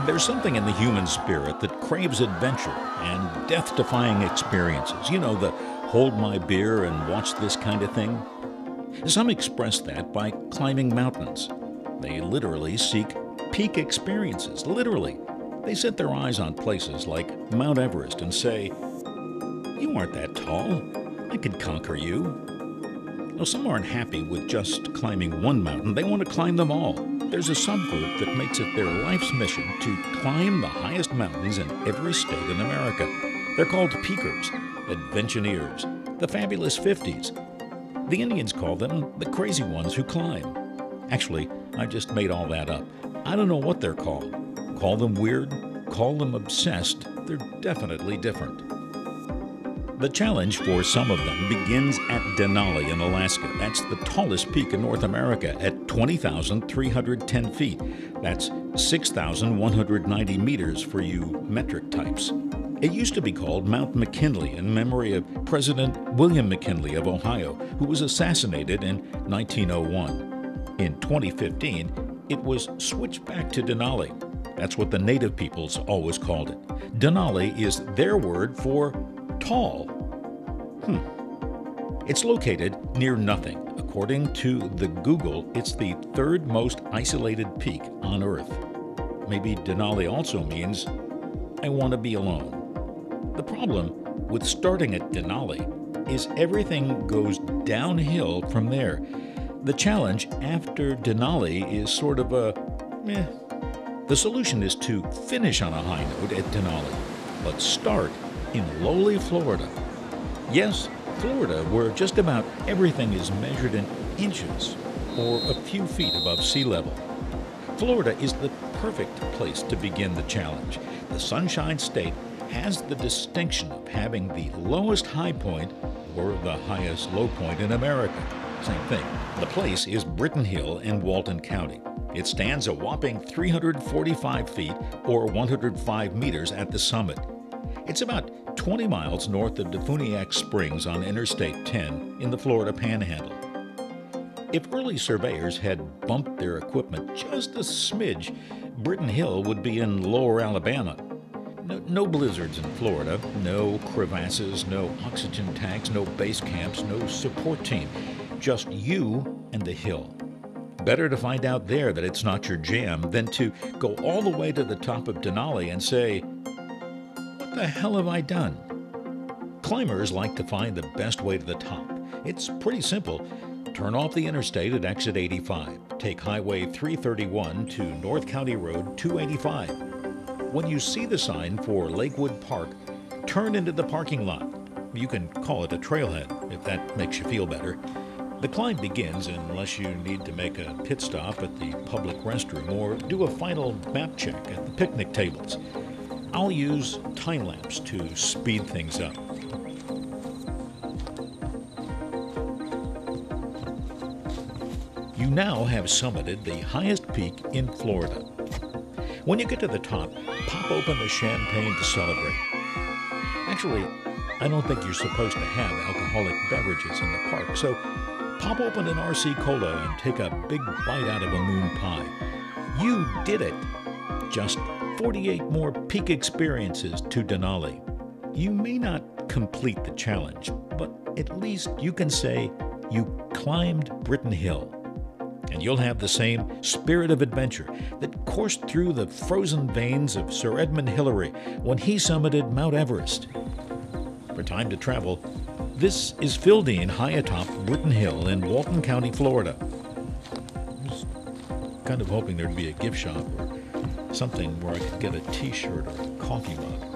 There's something in the human spirit that craves adventure and death-defying experiences. You know, the hold my beer and watch this kind of thing. Some express that by climbing mountains. They literally seek peak experiences, literally. They set their eyes on places like Mount Everest and say, "You aren't that tall. I could conquer you." Now, some aren't happy with just climbing one mountain. They want to climb them all. There's a subgroup that makes it their life's mission to climb the highest mountains in every state in America. They're called peakers, adventureers, the fabulous 50s. The Indians call them the crazy ones who climb. Actually, I just made all that up. I don't know what they're called. Call them weird, call them obsessed. They're definitely different. The challenge for some of them begins at Denali in Alaska. That's the tallest peak in North America at 20,310 feet. That's 6,190 meters for you metric types. It used to be called Mount McKinley in memory of President William McKinley of Ohio, who was assassinated in 1901. In 2015, it was switched back to Dinali. That's what the native peoples always called it. Dinali is their word for tall. It's located near nothing. According to the Google, it's the third most isolated peak on Earth. Maybe Dinali also means, I want to be alone. The problem with starting at Dinali is everything goes downhill from there. The challenge after Dinali is sort of a meh. The solution is to finish on a high note at Dinali, but start in lowly Florida. Yes, Florida, where just about everything is measured in inches or a few feet above sea level. Florida is the perfect place to begin the challenge. The Sunshine State has the distinction of having the lowest high point or the highest low point in America. Same thing. The place is Britton Hill in Walton County. It stands a whopping 345 feet or 105 meters at the summit. It's about 20 miles north of Defuniak Springs on Interstate 10 in the Florida Panhandle. If early surveyors had bumped their equipment just a smidge, Britton Hill would be in lower Alabama. No blizzards in Florida, no crevasses, no oxygen tanks, no base camps, no support team. Just you and the hill. Better to find out there that it's not your jam than to go all the way to the top of Dinali and say, what the hell have I done? Climbers like to find the best way to the top. It's pretty simple. Turn off the interstate at exit 85. Take Highway 331 to North County Road 285. When you see the sign for Lakewood Park, turn into the parking lot. You can call it a trailhead if that makes you feel better. The climb begins unless you need to make a pit stop at the public restroom or do a final map check at the picnic tables. I'll use time lapse to speed things up. You now have summited the highest peak in Florida. When you get to the top, pop open a champagne to celebrate. Actually, I don't think you're supposed to have alcoholic beverages in the park, so pop open an RC Cola and take a big bite out of a moon pie. You did it! Just 48 more peak experiences to Dinali. You may not complete the challenge, but at least you can say you climbed Britton Hill. And you'll have the same spirit of adventure that coursed through the frozen veins of Sir Edmund Hillary when he summited Mount Everest. For Time to Travel, this is Phil Dean high atop Britton Hill in Walton County, Florida. I was kind of hoping there'd be a gift shop or something where I could get a t-shirt or a coffee mug.